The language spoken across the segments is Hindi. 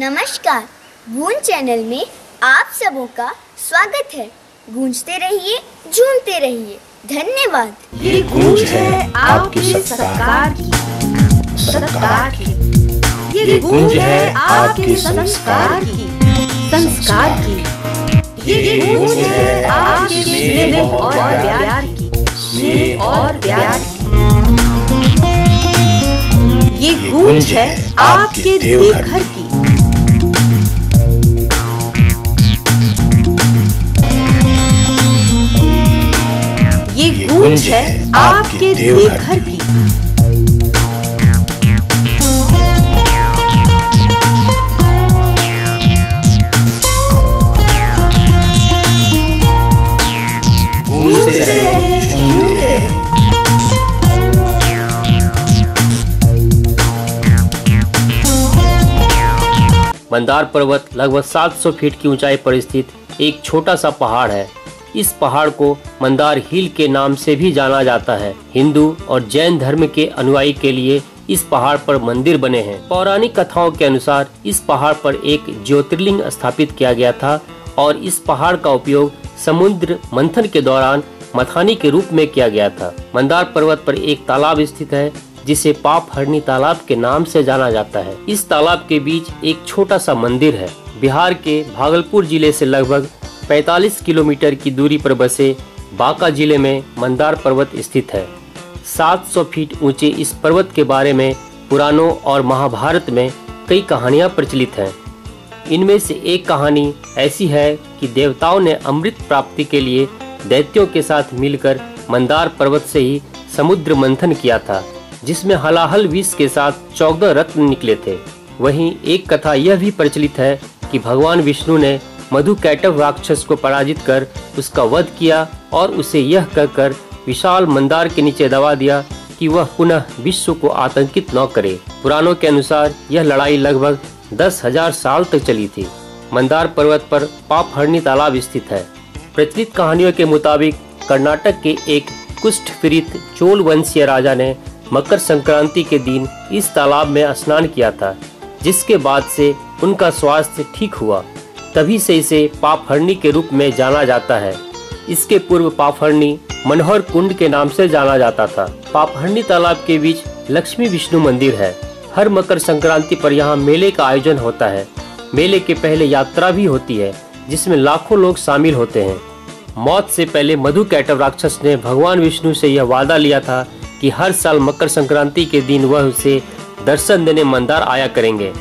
नमस्कार, गूंज चैनल में आप सबों का स्वागत है। गूंजते रहिए, झूमते रहिए। धन्यवाद। ये गूंज है आपके सत्कार की, सत्कार की। ये गूंज है आपके संस्कार की, संस्कार की। ये गूंज है आपके स्नेह और प्यार की, स्नेह और प्यार की। ये गूंज है आपके देवघर की। ये गूंज है आपके देवघर की। मंदार पर्वत लगभग 700 फीट की ऊंचाई पर स्थित एक छोटा सा पहाड़ है। इस पहाड़ को मंदार हिल के नाम से भी जाना जाता है। हिंदू और जैन धर्म के अनुयायी के लिए इस पहाड़ पर मंदिर बने हैं। पौराणिक कथाओं के अनुसार इस पहाड़ पर एक ज्योतिर्लिंग स्थापित किया गया था और इस पहाड़ का उपयोग समुद्र मंथन के दौरान मथानी के रूप में किया गया था। मंदार पर्वत पर एक तालाब स्थित है जिसे पापहरनी तालाब के नाम से जाना जाता है। इस तालाब के बीच एक छोटा सा मंदिर है। बिहार के भागलपुर जिले से लगभग 45 किलोमीटर की दूरी पर बसे बांका जिले में मंदार पर्वत स्थित है। 700 फीट ऊंचे इस पर्वत के बारे में पुराणों और महाभारत में कई कहानियां प्रचलित हैं। इनमें से एक कहानी ऐसी है कि देवताओं ने अमृत प्राप्ति के लिए दैत्यों के साथ मिलकर मंदार पर्वत से ही समुद्र मंथन किया था, जिसमें हलाहल विष के साथ 14 रत्न निकले थे। वहीं एक कथा यह भी प्रचलित है कि भगवान विष्णु ने मधुकैटभ राक्षस को पराजित कर उसका वध किया और उसे यह कहकर विशाल मंदार के नीचे दबा दिया कि वह पुनः विश्व को आतंकित न करे। पुराणों के अनुसार यह लड़ाई लगभग 10,000 साल तक चली थी। मंदार पर्वत पर पापहरनी तालाब स्थित है। प्रचलित कहानियों के मुताबिक कर्नाटक के एक कुष्ठ पीड़ित चोल वंशीय राजा ने मकर संक्रांति के दिन इस तालाब में स्नान किया था, जिसके बाद से उनका स्वास्थ्य ठीक हुआ। तभी से इसे पापहरनी के रूप में जाना जाता है। इसके पूर्व पापहरनी मनोहर कुंड के नाम से जाना जाता था। पापहरनी तालाब के बीच लक्ष्मी विष्णु मंदिर है। हर मकर संक्रांति पर यहाँ मेले का आयोजन होता है। मेले के पहले यात्रा भी होती है, जिसमें लाखों लोग शामिल होते हैं। मौत से पहले मधुकैटभ राक्षस ने भगवान विष्णु से यह वादा लिया था कि हर साल मकर संक्रांति के दिन वह उसे दर्शन देने मंदार आया करेंगे।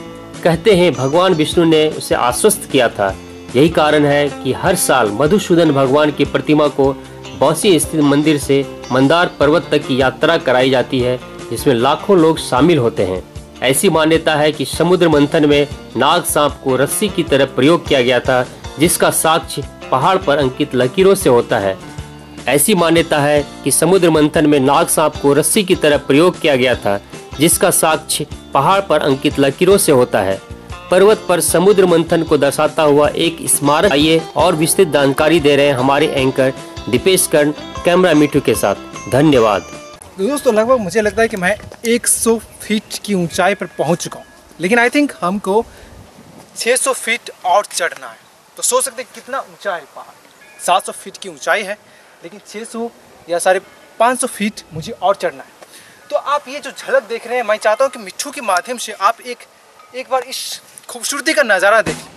कहते हैं भगवान विष्णु ने उसे आश्वस्त किया था। यही कारण है कि हर साल मधुसूदन भगवान की प्रतिमा को बौंसी स्थित मंदिर से मंदार पर्वत तक की यात्रा कराई जाती है, जिसमें लाखों लोग शामिल होते हैं। ऐसी मान्यता है कि समुद्र मंथन में नाग सांप को रस्सी की तरह प्रयोग किया गया था, जिसका साक्ष्य पहाड़ पर अंकित लकीरों से होता है। ऐसी मान्यता है कि समुद्र मंथन में नाग सांप को रस्सी की तरह प्रयोग किया गया था, जिसका साक्ष्य पहाड़ पर अंकित लकीरों से होता है। पर्वत पर समुद्र मंथन को दर्शाता हुआ एक स्मारक। आइए और विस्तृत जानकारी दे रहे हैं हमारे एंकर दीपेश कर्ण कैमरा मिठू के साथ। धन्यवाद। दोस्तों, लगभग मुझे लगता है कि मैं 100 फीट की ऊंचाई पर पहुंच चुका हूं, लेकिन आई थिंक हमको 600 फीट और चढ़ना है। तो सोच सकते हैं कितना ऊंचा है पहाड़। 700 फीट की ऊंचाई है, लेकिन 600 या 550 फीट मुझे और चढ़ना है। तो आप ये जो झलक देख रहे हैं, मैं चाहता हूँ कि मिट्ठू के माध्यम से आप एक बार इस खूबसूरती का नज़ारा देखें।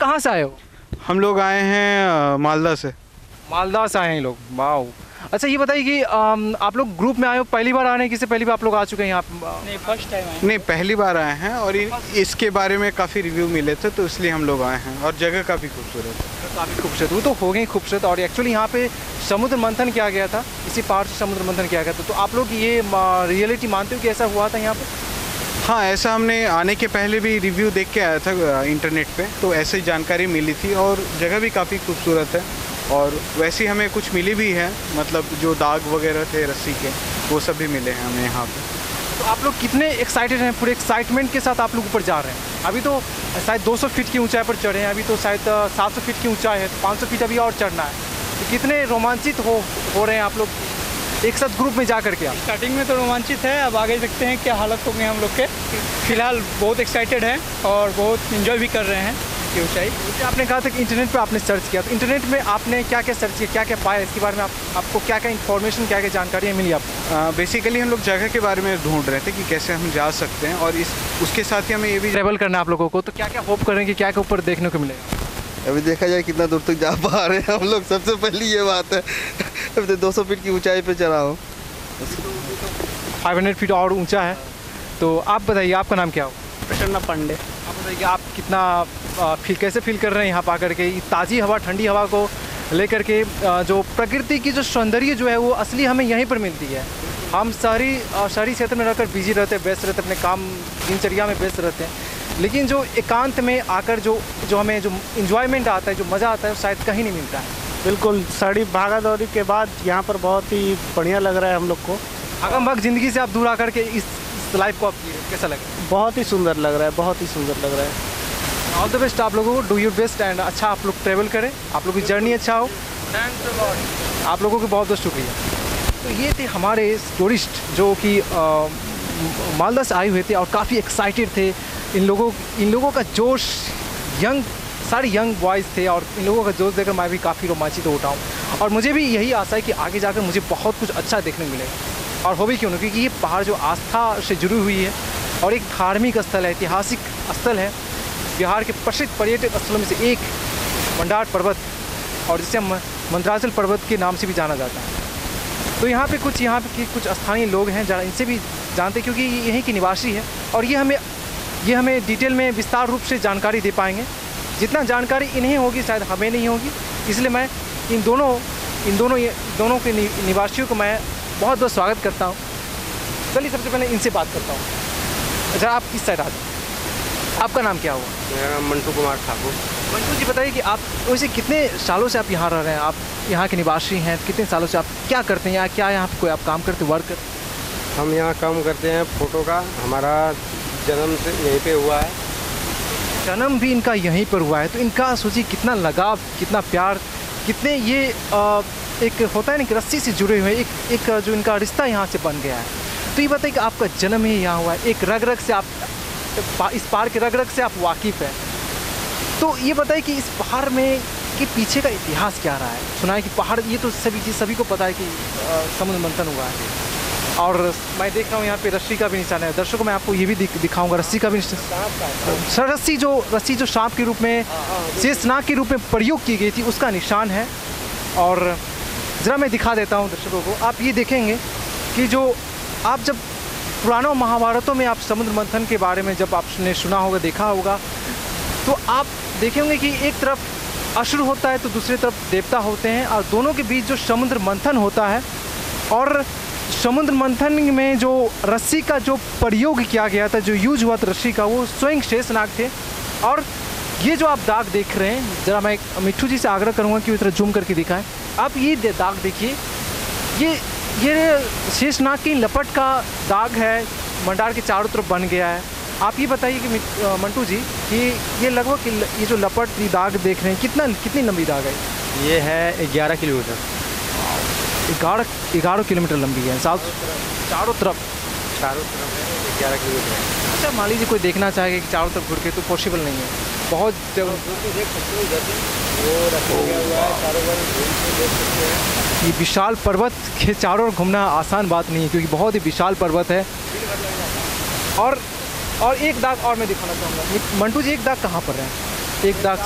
कहाँ से आए हो? हम लोग आए हैं मालदा से। मालदा से आए हैं लोग। वाह, अच्छा ये बताइए कि आप लोग ग्रुप में आए हो, पहली बार आ रहे हैं, किसी पहली बार आप लोग आ चुके हैं यहाँ? नहीं, फर्स्ट टाइम आए। नहीं, पहली बार आए हैं और इसके बारे में काफ़ी रिव्यू मिले थे तो इसलिए हम लोग आए हैं और जगह काफ़ी खूबसूरत है। काफ़ी खूबसूरत, वो तो हो गई खूबसूरत। और एक्चुअली यहाँ पे समुद्र मंथन किया गया था, इसी पहाड़ से समुद्र मंथन किया गया था। तो आप लोग ये रियलिटी मानते हो कि ऐसा हुआ था यहाँ पे? हाँ, ऐसा हमने आने के पहले भी रिव्यू देख के आया था इंटरनेट पे, तो ऐसे ही जानकारी मिली थी और जगह भी काफ़ी खूबसूरत है। और वैसे हमें कुछ मिली भी है, मतलब जो दाग वगैरह थे रस्सी के वो सब भी मिले हैं हमें यहाँ पे। तो आप लोग कितने एक्साइटेड हैं? पूरे एक्साइटमेंट के साथ आप लोग ऊपर जा रहे हैं। अभी तो शायद 200 फीट की ऊंचाई पर चढ़े हैं, अभी तो शायद 700 फीट की ऊंचाई है, 500 फीट अभी और चढ़ना है। तो कितने रोमांचित हो रहे हैं आप लोग एक साथ ग्रुप में जा करके? आप स्टार्टिंग में तो रोमांचित है, अब आगे देखते हैं क्या हालत होंगे हम लोग के। फिलहाल बहुत एक्साइटेड हैं और बहुत इन्जॉय भी कर रहे हैं की ऊंचाई। आपने कहा था कि इंटरनेट पे आपने सर्च किया, तो इंटरनेट में आपने क्या क्या सर्च किया, क्या क्या पाया, इसके बारे में आपको क्या क्या इन्फॉर्मेशन, क्या क्या जानकारियाँ मिली आपको? बेसिकली हम लोग जगह के बारे में ढूंढ रहे थे कि कैसे हम जा सकते हैं और उसके साथ ही हमें ये भी ट्रैवल करना है आप लोगों को। तो क्या क्या होप करेंगे, क्या क्या ऊपर देखने को मिलेगा? अभी देखा जाए कितना दूर तक जा पा रहे हैं हम लोग, सबसे पहली ये बात है। अभी तो 200 फीट की ऊंचाई पे चढ़ा हूँ। 500 फीट और ऊंचा है। तो आप बताइए, आपका नाम क्या हो? प्रसन्ना पांडे। आप बताइए आप कितना कैसे फील कर रहे हैं यहाँ पा करके, ताज़ी हवा, ठंडी हवा को लेकर के? जो प्रकृति की जो सौंदर्य जो है वो असली हमें यहीं पर मिलती है। हम शहरी क्षेत्र में रहकर बिजी रहते हैं, व्यस्त रहते हैं, अपने काम दिनचर्या में व्यस्त रहते हैं, लेकिन जो एकांत में आकर जो हमें जो इंजॉयमेंट आता है, जो मज़ा आता है, वो शायद कहीं नहीं मिलता है। बिल्कुल, सारी भागा दौड़ी के बाद यहाँ पर बहुत ही बढ़िया लग रहा है हम लोग को। भागम-भाग ज़िंदगी से आप दूर आकर के इस लाइफ को आप कैसा लगे? बहुत ही सुंदर लग रहा है, बहुत ही सुंदर लग रहा है। ऑल द बेस्ट आप लोगों को, डू योर बेस्ट एंड अच्छा आप लोग ट्रैवल करें, आप लोग की जर्नी अच्छा हो। आप लोगों को बहुत बहुत शुक्रिया। तो ये थे हमारे टूरिस्ट जो कि मालदा से आए हुए थे और काफ़ी एक्साइटेड थे। इन लोगों का जोश, सारे यंग बॉयज़ थे और इन लोगों का जोश देखकर मैं भी काफ़ी रोमांचित हो उठा हूँ। और मुझे भी यही आशा है कि आगे जाकर मुझे बहुत कुछ अच्छा देखने को मिलेगा। और हो भी क्यों नहीं, क्योंकि ये पहाड़ जो आस्था से जुड़ी हुई है और एक धार्मिक स्थल है, ऐतिहासिक स्थल है। बिहार के प्रसिद्ध पर्यटक स्थलों में से एक मंडार पर्वत, और जिसे मंदराचल पर्वत के नाम से भी जाना जाता है। तो यहाँ पे कुछ स्थानीय लोग हैं, जरा इनसे भी जानते हैं, क्योंकि ये यहीं के निवासी है और ये हमें डिटेल में विस्तार रूप से जानकारी दे पाएंगे। जितना जानकारी इन्हें होगी शायद हमें नहीं होगी, इसलिए मैं इन दोनों के निवासियों को मैं बहुत बहुत स्वागत करता हूँ। चलिए सबसे पहले इनसे बात करता हूँ। अच्छा, आप इस साइड आ जाओ। आपका नाम क्या हुआ? मेरा नाम मंटू कुमार ठाकुर। मंटू जी, बताइए कि आप वैसे कितने सालों से आप यहाँ रह रहे हैं? आप यहाँ के निवासी हैं, कितने सालों से आप क्या करते हैं? क्या यहाँ पे कोई आप काम करते, वर्क करते? हम यहाँ काम करते हैं फ़ोटो का। हमारा जन्म से यहीं पे हुआ है। जन्म भी इनका यहीं पर हुआ है, तो इनका सोचिए कितना लगाव, कितना प्यार, कितने ये एक होता है ना कि रस्सी से जुड़े हुए एक जो इनका रिश्ता यहाँ से बन गया है। तो ये बताइए कि आपका जन्म ही यहाँ हुआ है, एक रग से आप इस पहाड़ के रग से आप वाकिफ़ हैं। तो ये बताइए कि इस पहाड़ में के पीछे का इतिहास क्या रहा है? सुना है कि पहाड़, ये तो सभी को पता है कि समुद्र मंथन हुआ है, और मैं देख रहा हूँ यहाँ पे रस्सी का भी निशान है। दर्शकों मैं आपको ये भी दिखाऊंगा, रस्सी का भी निशान। रस्सी जो सांप के रूप में, शेषनाग के रूप में प्रयोग की गई थी, उसका निशान है। और ज़रा मैं दिखा देता हूँ दर्शकों को। आप ये देखेंगे कि जो आप जब पुरानों महाभारतों में आप समुद्र मंथन के बारे में जब आपने सुना होगा, देखा होगा, तो आप देखेंगे कि एक तरफ असुर होता है तो दूसरी तरफ देवता होते हैं, और दोनों के बीच जो समुद्र मंथन होता है, और समुद्र मंथन में जो रस्सी का जो प्रयोग किया गया था, जो यूज हुआ था रस्सी का, वो स्वयं शेषनाग थे। और ये जो आप दाग देख रहे हैं, ज़रा मैं मिट्ठू जी से आग्रह करूँगा कि वो इतना जूम करके दिखाएं। आप ये दाग देखिए, ये शेषनाग की लपट का दाग है, मंडार के चारों तरफ बन गया है। आप ये बताइए कि मंटू जी कि ये लगभग ये जो लपट दाग देख रहे हैं, कितनी लंबी दाग है? ये है 11 किलोमीटर। 11 किलोमीटर लंबी है, चारों तरफ 11 किलोमीटर। अच्छा, मान लीजिए कोई देखना चाहेगा कि चारों तरफ घूर के, तो पॉसिबल नहीं है, बहुत जगह देख सकते हो, इधर वो रखा हुआ है, चारों ओर घूम के देख सकते हैं। ये विशाल पर्वत के चारों ओर घूमना आसान बात नहीं है, क्योंकि बहुत ही विशाल पर्वत है। और एक दाग और मैं दिखाना चाहूँगा मंटू जी, एक दाग कहाँ पर है? एक दाग,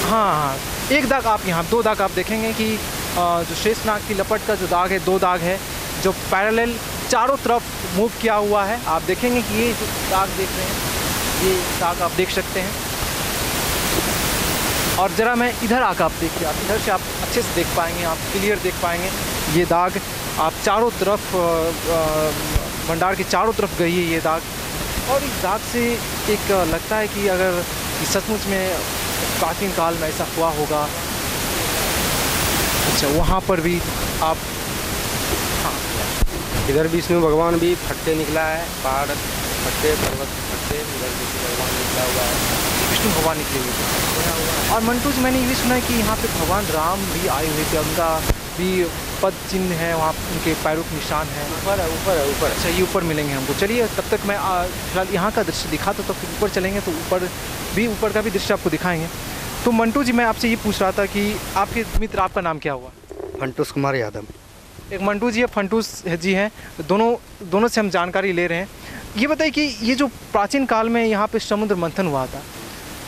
हाँ, एक दाग आप यहाँ, 2 दाग आप देखेंगे कि जो शेषनाग की लपट का जो दाग है, 2 दाग है जो पैरेलल चारों तरफ मूव किया हुआ है। आप देखेंगे कि ये जो दाग देख रहे हैं, ये दाग आप देख सकते हैं। और ज़रा मैं इधर आकर आप देखिए, आप इधर से आप अच्छे से देख पाएंगे, आप क्लियर देख पाएंगे। ये दाग आप चारों तरफ भंडार के चारों तरफ गई है ये दाग। और इस दाग से एक लगता है कि अगर सचमुच में प्राचीन काल में ऐसा हुआ होगा। अच्छा, वहाँ पर भी आप, हाँ, इधर विष्णु भगवान भी फटते निकला है, पहाड़ फटते, पर्वत फटते, इधर विष्णु भगवान निकला हुआ है, विष्णु भगवान निकले हुए थे। और मंटू जी, मैंने ये भी सुना है कि यहाँ पे भगवान राम भी आए हुए थे, उनका भी पद चिन्ह है वहाँ, उनके पैरों के निशान है। ऊपर है, ऊपर है, ऊपर। अच्छा, ये ऊपर मिलेंगे हमको। चलिए, तब तक मैं फिलहाल यहाँ का दृश्य दिखा तो फिर ऊपर चलेंगे तो ऊपर का भी दृश्य आपको दिखाएंगे। तो मंटू जी, मैं आपसे ये पूछ रहा था कि आपके मित्र, आपका नाम क्या हुआ? फंटूस कुमार यादव। एक मंटू जी है, फंटूस जी हैं, दोनों से हम जानकारी ले रहे हैं। ये बताइए कि ये जो प्राचीन काल में यहाँ पे समुद्र मंथन हुआ था,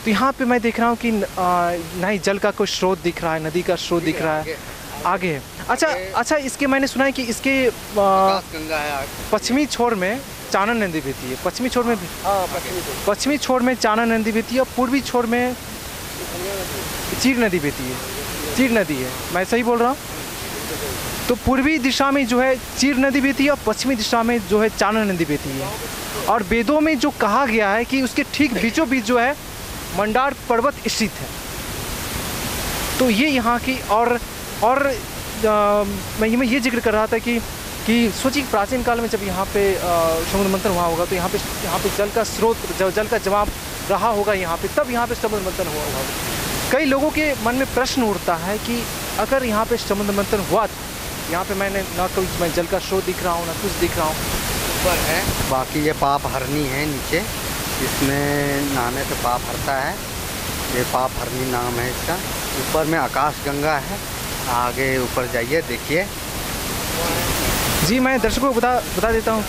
तो यहाँ पे मैं देख रहा हूँ कि ना ही जल का कोई स्रोत दिख रहा है, नदी का स्रोत दिख रहा है, आगे है। अच्छा, इसके मैंने सुना है कि इसके गंगा है, पश्चिमी छोर में चानन नदी बहती है, पश्चिमी छोर में चानन नदी बहती है, और पूर्वी छोर में चीर नदी बहती है, चीर नदी है, मैं सही बोल रहा हूँ? तो पूर्वी दिशा में जो है चीर नदी बहती है और पश्चिमी दिशा में जो है चानन नदी बहती है। और वेदों में जो कहा गया है कि उसके ठीक बीचों बीच जो है मंडार पर्वत स्थित है। तो ये यहाँ की और मैं ये जिक्र कर रहा था कि सोचिए प्राचीन काल में जब यहाँ पे समुद्र मंथन हुआ होगा तो यहाँ पे जल का स्रोत, जल का जमाव रहा होगा यहाँ पे, तब यहाँ पे समुद्र मंथन हुआ होगा। कई लोगों के मन में प्रश्न उठता है कि अगर यहाँ पे समुद्र मंथन हुआ, यहाँ पे मैंने ना कोई मैं जल का स्रोत दिख रहा हूँ, ना कुछ दिख रहा हूँ। ऊपर है, बाकी ये पाप हरनी है नीचे, इसमें नहाने से पाप हरता है, ये पाप हरनी नाम है इसका। ऊपर में आकाश गंगा है, आगे ऊपर जाइए देखिए। जी, मैं दर्शकों को बता देता हूँ।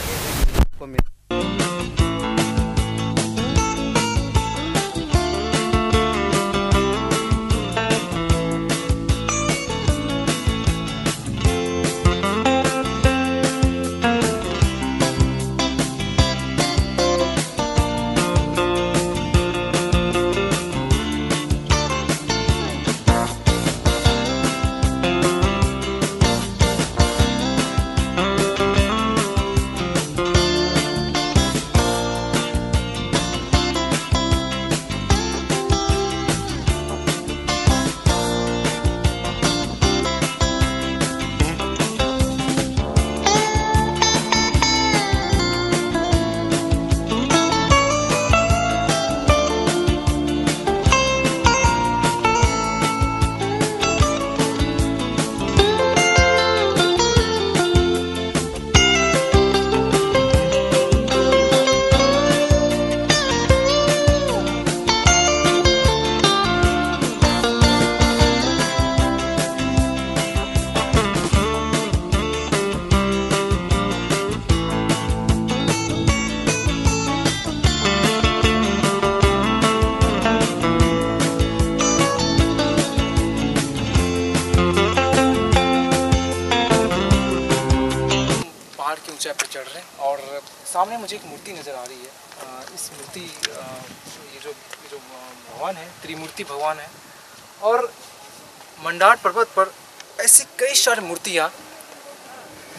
ऊंचाई पर चढ़ रहे हैं और सामने मुझे एक मूर्ति नज़र आ रही है। इस मूर्ति ये जो भगवान है, त्रिमूर्ति भगवान है। और मंडार पर्वत पर ऐसी कई सारी मूर्तियाँ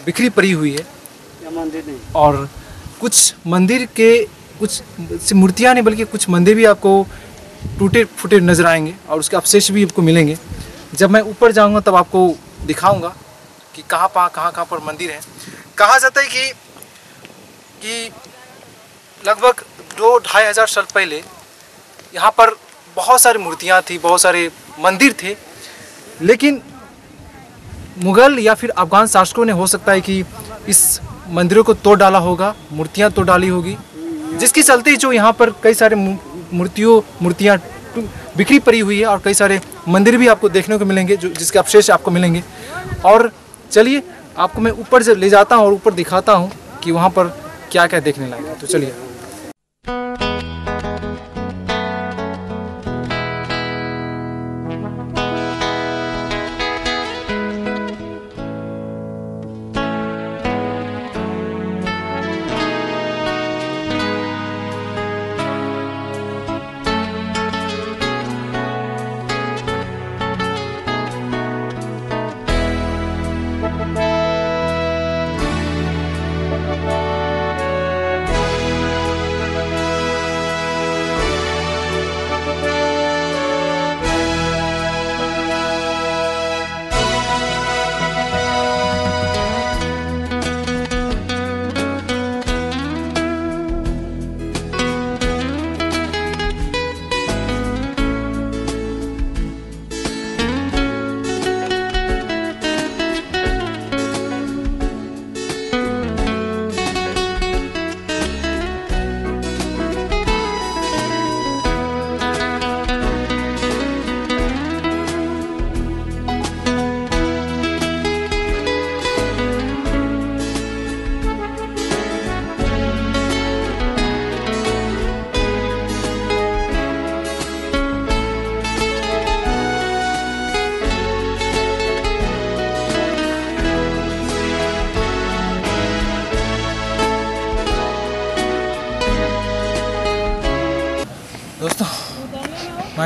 बिखरी पड़ी हुई है। और कुछ मंदिर के कुछ मूर्तियाँ नहीं बल्कि कुछ मंदिर भी आपको टूटे फूटे नज़र आएंगे और उसके अवशेष भी आपको मिलेंगे। जब मैं ऊपर जाऊंगा तब आपको दिखाऊंगा कि कहाँ पर मंदिर है। कहा जाता है कि लगभग 2-2.5 हज़ार साल पहले यहाँ पर बहुत सारी मूर्तियाँ थी, बहुत सारे मंदिर थे, लेकिन मुग़ल या फिर अफ़गान शासकों ने हो सकता है कि इस मंदिरों को तोड़ डाला होगा, मूर्तियाँ तोड़ डाली होगी, जिसके चलते जो यहाँ पर कई सारे मूर्तियाँ बिखरी पड़ी हुई है और कई सारे मंदिर भी आपको देखने को मिलेंगे जिसके अवशेष आपको मिलेंगे। और चलिए आपको मैं ऊपर से ले जाता हूँ और ऊपर दिखाता हूँ कि वहाँ पर क्या क्या देखने लायक है। तो चलिए।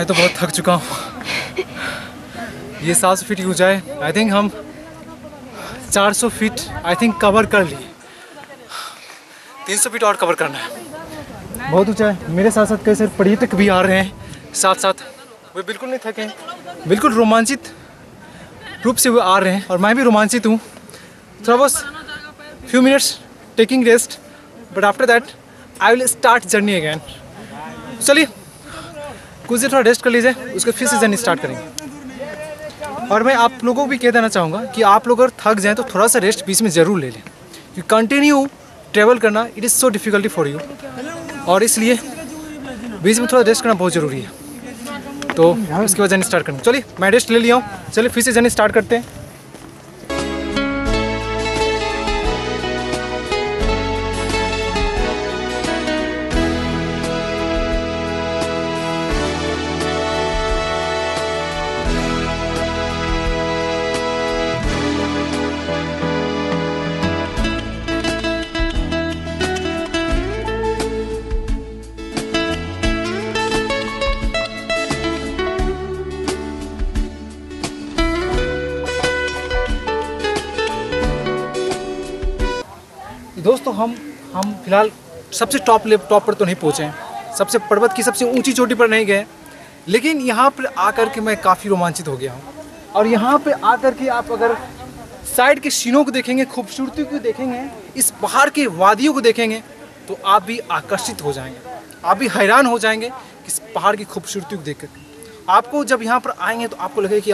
मैं तो बहुत थक चुका हूँ। ये 700 फीट की ऊंचाई, आई थिंक हम 400 फीट आई थिंक कवर कर लिए। 300 फीट और कवर करना है। बहुत ऊंचा है। मेरे साथ साथ कई सारे पर्यटक भी आ रहे हैं साथ साथ। वे बिल्कुल नहीं थके, बिल्कुल रोमांचित रूप से वो आ रहे हैं और मैं भी रोमांचित हूँ। थोड़ा बस few minutes taking rest, but after that I will start journey again. चलिए कुछ देर थोड़ा रेस्ट कर लीजिए, उसके फिर से जर्नी स्टार्ट करेंगे। और मैं आप लोगों को भी कह देना चाहूँगा कि आप लोग अगर थक जाएँ तो थोड़ा सा रेस्ट बीच में ज़रूर ले लें, क्योंकि कंटिन्यू ट्रैवल करना it is so difficulty for you, और इसलिए बीच में थोड़ा रेस्ट करना बहुत ज़रूरी है। तो उसके बाद जर्नी स्टार्ट करेंगे। चलिए मैं रेस्ट ले लिया हूँ, चलिए फिर से जर्नी स्टार्ट करते हैं। दोस्तों हम फिलहाल सबसे टॉप पर तो नहीं पहुँचे हैं, सबसे पर्वत की सबसे ऊंची चोटी पर नहीं गए, लेकिन यहाँ पर आकर के मैं काफ़ी रोमांचित हो गया हूँ। और यहाँ पे आकर के आप अगर साइड के शीनों को देखेंगे, खूबसूरती को देखेंगे, इस पहाड़ के वादियों को देखेंगे, तो आप भी आकर्षित हो जाएंगे, आप भी हैरान हो जाएंगे कि इस पहाड़ की खूबसूरती को देखकर। आपको जब यहाँ पर आएंगे तो आपको लगेगा कि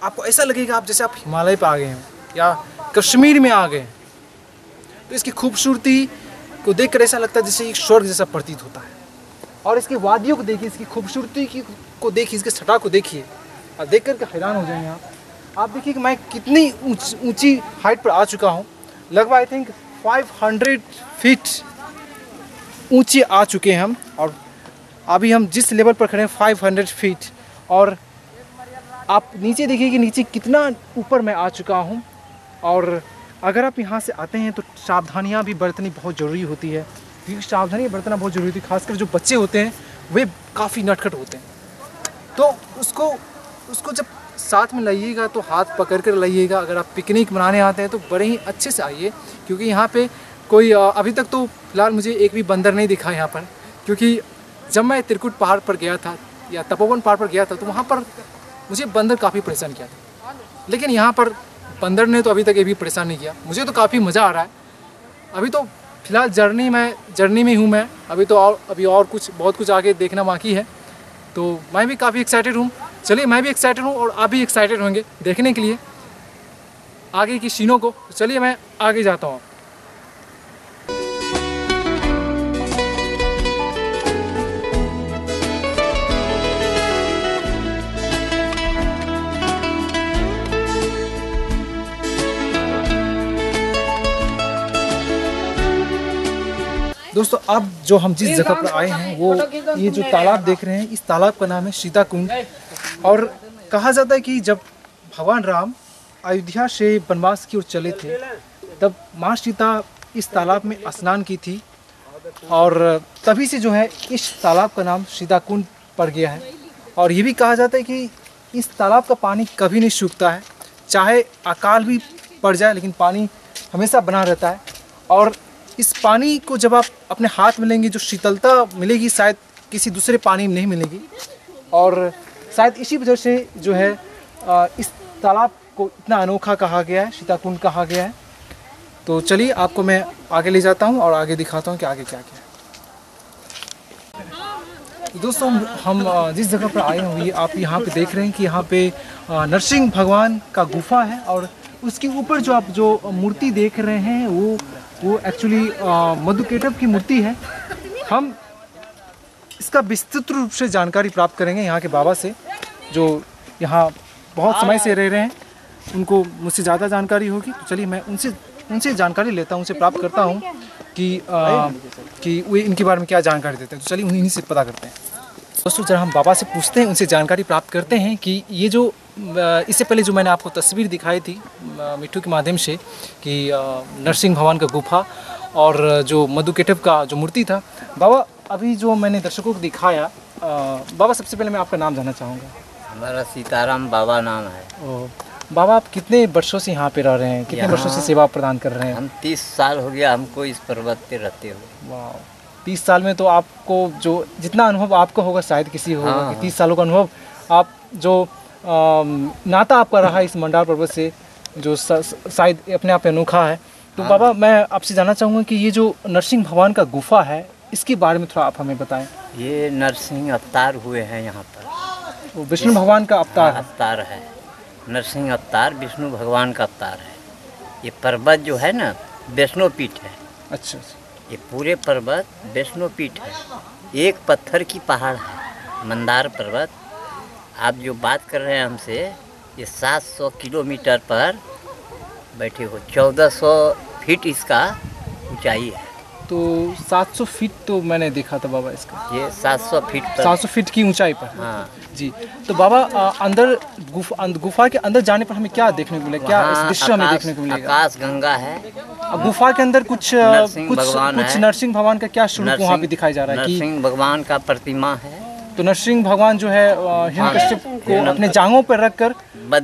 आपको ऐसा लगेगा आप जैसे आप हिमालय पर आ गए हैं या कश्मीर में आ गए। तो इसकी खूबसूरती को देखकर ऐसा लगता है जैसे एक स्वर्ग जैसा प्रतीत होता है। और इसकी वादियों को देखिए, इसकी खूबसूरती को देखिए, इसके छटा को देखिए, और देख कर के हैरान हो जाएंगे आप देखिए कि मैं कितनी ऊंची हाइट पर आ चुका हूँ। लगभग आई थिंक 500 फीट ऊंचे आ चुके हैं हम, और अभी हम जिस लेवल पर खड़े हैं 500 फीट। और आप नीचे देखिए कि नीचे कितना ऊपर मैं आ चुका हूँ। और अगर आप यहाँ से आते हैं तो सावधानियाँ भी बरतनी बहुत ज़रूरी होती है, क्योंकि सावधानी बरतना बहुत ज़रूरी होती है। खासकर जो बच्चे होते हैं वे काफ़ी नटखट होते हैं, तो उसको जब साथ में लाइएगा तो हाथ पकड़ कर लाइएगा। अगर आप पिकनिक मनाने आते हैं तो बड़े ही अच्छे से आइए, क्योंकि यहाँ पे कोई अभी तक तो फिलहाल मुझे एक भी बंदर नहीं दिखा यहाँ पर। क्योंकि जब मैं त्रिकुट पहाड़ पर गया था या तपोवन पहाड़ पर गया था तो वहाँ पर मुझे बंदर काफ़ी परेशान किया था, लेकिन यहाँ पर बंदर ने तो अभी तक ये भी परेशान नहीं किया। मुझे तो काफ़ी मज़ा आ रहा है। अभी तो फिलहाल जर्नी में हूँ मैं, अभी और कुछ बहुत कुछ आगे देखना बाकी है, तो मैं भी काफ़ी एक्साइटेड हूँ। चलिए मैं भी एक्साइटेड हूँ और आप भी एक्साइटेड होंगे देखने के लिए आगे की सीनों को। चलिए मैं आगे जाता हूँ। दोस्तों अब जो हम जिस जगह पर आए हैं वो ये जो तालाब देख रहे हैं, इस तालाब का नाम है सीता कुंड। और कहा जाता है कि जब भगवान राम अयोध्या से वनवास की ओर चले थे तब माँ सीता इस तालाब में स्नान की थी, और तभी से जो है इस तालाब का नाम सीता कुंड पड़ गया है। और ये भी कहा जाता है कि इस तालाब का पानी कभी नहीं सूखता है, चाहे अकाल भी पड़ जाए लेकिन पानी हमेशा बना रहता है। और इस पानी को जब आप अपने हाथ में लेंगे जो शीतलता मिलेगी शायद किसी दूसरे पानी में नहीं मिलेगी। और शायद इसी वजह से जो है इस तालाब को इतना अनोखा कहा गया है, सीता कुंड कहा गया है। तो चलिए आपको मैं आगे ले जाता हूँ और आगे दिखाता हूँ कि आगे क्या क्या है। तो दोस्तों हम जिस जगह पर आए हुए आप यहाँ पे देख रहे हैं कि यहाँ पे नरसिंह भगवान का गुफा है, और उसके ऊपर जो आप जो मूर्ति देख रहे हैं वो एक्चुअली मधुकेटव की मूर्ति है। हम इसका विस्तृत रूप से जानकारी प्राप्त करेंगे यहाँ के बाबा से, जो यहाँ बहुत समय से रह रहे हैं, उनको मुझसे ज़्यादा जानकारी होगी। तो चलिए मैं उनसे जानकारी लेता हूँ, उनसे प्राप्त करता हूँ कि वे इनके बारे में क्या जानकारी देते हैं। तो चलिए उन्हीं से पता करते हैं। दोस्तों जरा हम बाबा से पूछते हैं, उनसे जानकारी प्राप्त करते हैं कि ये जो इससे पहले जो मैंने आपको तस्वीर दिखाई थी मिट्टू के माध्यम से कि नरसिंह भगवान का गुफा और जो मधुकेटव का जो मूर्ति था, बाबा अभी जो मैंने दर्शकों को दिखाया बाबा, सबसे पहले मैं आपका नाम जानना चाहूँगा। हमारा सीताराम बाबा नाम है। बाबा, आप कितने वर्षों से यहाँ पे रह रहे हैं, कितने वर्षों से सेवा प्रदान कर रहे हैं? हम 30 साल हो गया हमको इस पर्वत पे रहते हुए। वाह, 30 साल में तो आपको जो जितना अनुभव आपको होगा शायद किसी होगा हाँ, कि 30 सालों का अनुभव आप जो नाता आपका रहा इस मंडार पर्वत से, जो शायद अपने आप में अनोखा है। तो हाँ। बाबा, मैं आपसे जानना चाहूँगा कि ये जो नरसिंह भगवान का गुफा है, इसके बारे में थोड़ा आप हमें बताएं। ये नरसिंह अवतार हुए हैं यहाँ पर। वो विष्णु भगवान का अवतार है? अवतार है, नरसिंह अवतार विष्णु भगवान का अवतार है। ये पर्वत जो है ना वैष्णो पीठ है। अच्छा। ये पूरे पर्वत वैष्णो पीठ है, एक पत्थर की पहाड़ है मंदार पर्वत। आप जो बात कर रहे हैं हमसे, ये 700 किलोमीटर पर बैठे हो, 1400 फीट इसका ऊंचाई है। तो 700 फीट तो मैंने देखा था बाबा इसका। ये 700 फीट पर, 700 फीट की ऊंचाई पर। हाँ जी। तो बाबा, अंदर गुफा के अंदर जाने पर हमें क्या देखने को मिलेगा, क्या इस दृश्य हमें देखने को मिलेगा? आकाश गंगा है। गुफा के अंदर कुछ नरसिंह भगवान का क्या स्वरूप वहाँ पे दिखाई जा रहा है? नरसिंह भगवान का प्रतिमा है। तो नरसिंह भगवान जो है हिरण्यकश्यप को अपने जांघों पर रखकर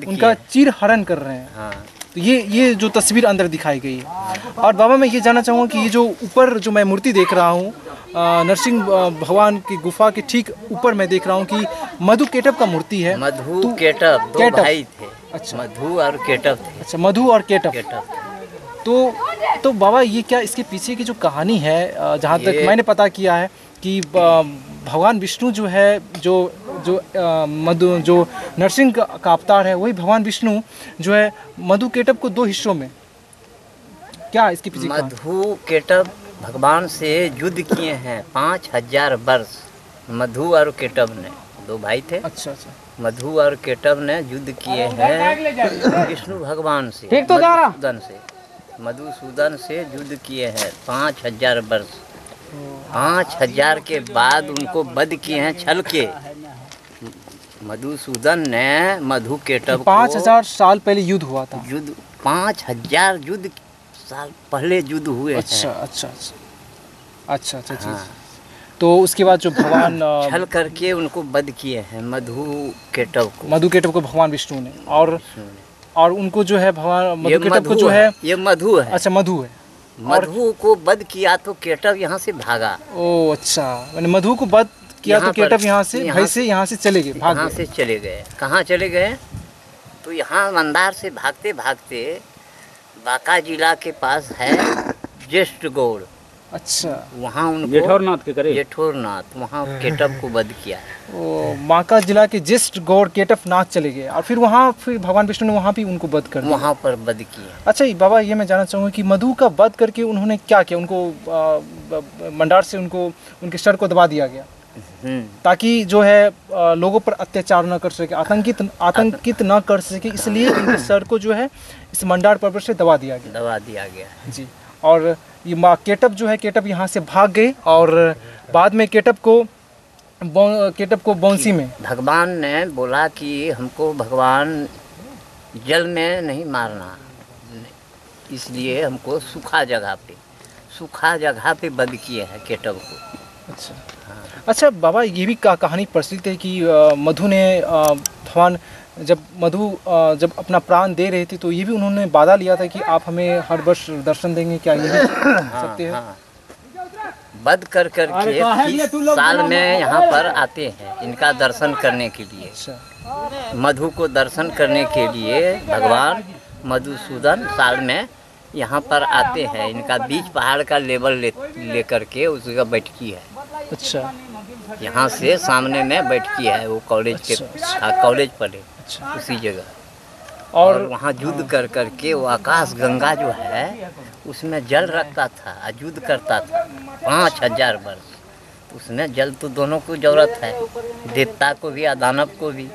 उनका चीर हरण कर रहे हैं। हाँ। तो ये जो तस्वीर अंदर दिखाई गई है। और बाबा, मैं ये जानना चाहूँगा कि ये जो ऊपर जो मैं मूर्ति देख रहा हूँ, नरसिंह भगवान की गुफा के ठीक ऊपर मैं देख रहा हूँ कि मधु केटव का मूर्ति है। मधु केटव दो भाई थे। अच्छा। मधु और केटव थे। अच्छा, मधु और केटव। तो बाबा, ये क्या इसके पीछे की जो कहानी है, जहाँ तक मैंने पता किया है कि भगवान विष्णु जो है, जो नरसिंह का अवतार है, वही भगवान विष्णु जो है मधु केटव को 2 हिस्सों में, क्या इसके पीछे? मधु केटव भगवान से युद्ध किए हैं 5000 वर्ष। मधु और केटव ने 2 भाई थे। अच्छा। मधु और केटव ने युद्ध किए हैं विष्णु भगवान से, मधुसूदन से युद्ध किए हैं 5000 वर्ष। 5000 के बाद उनको वध किए हैं छल के। मधुसूदन ने मधु केटव 5000 साल पहले युद्ध हुआ था। युद्ध 5000 युद्ध साल पहले युद्ध हुए हैं। अच्छा। हाँ। तो उसके बाद जो भगवान छल करके उनको वध किए हैं मधु केटव को भगवान विष्णु ने। और उनको जो है भगवान मधु केटव को जो है, ये मधु है। अच्छा, मधु है। मधु को वध किया तो केटव यहाँ से भागा। ओ अच्छा, मैंने मधु को वध किया तो केटव यहाँ से चले गए, यहाँ से चले गए। कहाँ चले गए? तो यहाँ मंदार से भागते भागते बांका जिला के पास है ज्येष्ठ गौड़। अच्छा, वहाँ उनको जेठोरनाथ वहाँ केटव को वध किया है। ओ, बांका जिला के ज्येष्ठ गौड़ केटवनाथ चले गए और फिर भगवान विष्णु ने वहाँ भी उनको वध कर दिया। वहाँ पर वध किया। अच्छा बाबा, ये मैं जानना चाहूँगा कि मधु का वध करके उन्होंने क्या किया? उनको मंडार से उनके सर को दबा दिया गया ताकि जो है लोगों पर अत्याचार न कर सके, आतंकित न कर सके, इसलिए उनके सर को जो है इस मंडार पर्वत से दबा दिया गया जी। और ये केटव जो है, केटव यहाँ से भाग गए और बाद में केटव को बौंसी में भगवान ने बोला कि हमको भगवान जल में नहीं मारना, इसलिए हमको सूखा जगह पे वध किए हैं केटव को। अच्छा हाँ। अच्छा बाबा, ये भी कहानी प्रचलित है कि मधु ने भगवान जब अपना प्राण दे रहे थे तो ये भी उन्होंने वादा लिया था कि आप हमें हर वर्ष दर्शन देंगे, क्या ये भी सकते हैं? वध कर के 30 साल में यहाँ पर आते हैं इनका दर्शन करने के लिए। मधु को दर्शन करने के लिए भगवान मधुसूदन साल में यहाँ पर आते हैं। इनका बीच पहाड़ का लेवल ले करके उसका बैठकी है। अच्छा, यहाँ से सामने में बैठकी है, वो कॉलेज कॉलेज पढ़े उसी जगह। और वहाँ युद्ध कर करके वो आकाश गंगा जो है उसमें जल रखता था, युद्ध करता था 5000 वर्ष। उसमें जल तो दोनों को जरूरत है, देवता को भी दानव को भी,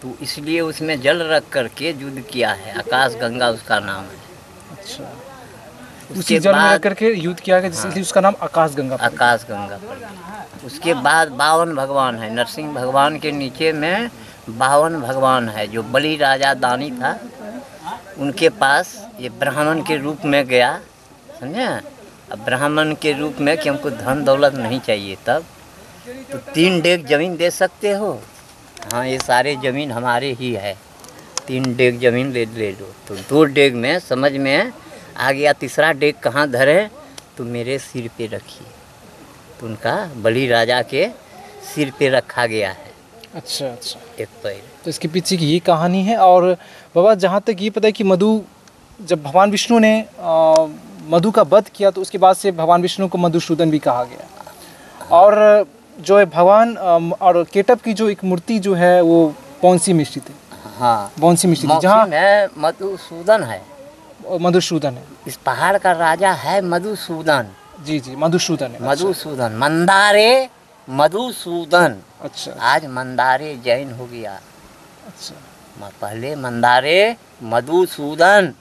तो इसलिए उसमें जल रख करके युद्ध किया है। आकाश गंगा उसका नाम है। अच्छा, उसी जल में रख करके युद्ध किया गया, जिसलिए उसका नाम आकाश गंगा पड़। उसके बाद 52 भगवान है। नरसिंह भगवान के नीचे में 52 भगवान है। जो बलि राजा दानी था उनके पास ये ब्राह्मण के रूप में गया, समझे, अब ब्राह्मण के रूप में कि हमको धन दौलत नहीं चाहिए, तब तो 3 डेग ज़मीन दे सकते हो। हाँ, ये सारे ज़मीन हमारे ही है, 3 डेग ज़मीन ले लो। तो 2 डेग में समझ में आ गया, तीसरा डेग कहाँ धरे तो मेरे सिर पे रखिए। तो उनका बलि राजा के सिर पे रखा गया है। अच्छा अच्छा, एक पैर। तो इसके पीछे की ये कहानी है। और बाबा जहाँ तक ये पता है कि जब भगवान विष्णु ने मधु का वध किया तो उसके बाद से भगवान विष्णु को मधुसूदन भी कहा गया। और जो है भगवान और केटव की जो एक मूर्ति जो है वो पौंसी में स्थित है। हाँ, पौंसी में स्थित है, जहाँ मधुसूदन है। मधुसूदन है, इस पहाड़ का राजा है मधुसूदन। जी जी, मधुसूदन है। मधुसूदन, मंदारे मधुसूदन। अच्छा, आज मंदारे जैन हो गया। अच्छा, पहले मंदारे मधुसूदन,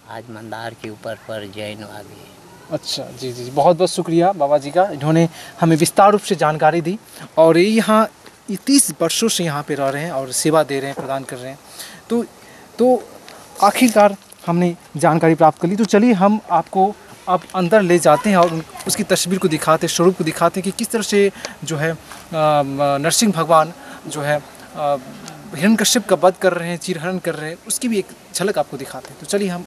आज मंदार के ऊपर पर जैन आ गए। अच्छा, जी जी, बहुत बहुत शुक्रिया बाबा जी का, इन्होंने हमें विस्तार रूप से जानकारी दी। और ये यहाँ 30 वर्षों से यहाँ पे रह रहे हैं और सेवा दे रहे हैं, प्रदान कर रहे हैं। तो आखिरकार हमने जानकारी प्राप्त कर ली। तो चलिए हम आपको अब अंदर ले जाते हैं और उसकी तस्वीर को दिखाते हैं, स्वरूप को दिखाते हैं कि किस तरह से जो है नरसिंह भगवान जो है हिरण्यकश्यप का वध कर रहे हैं, चीरहरण कर रहे हैं, उसकी भी एक झलक आपको दिखाते हैं। तो चलिए हम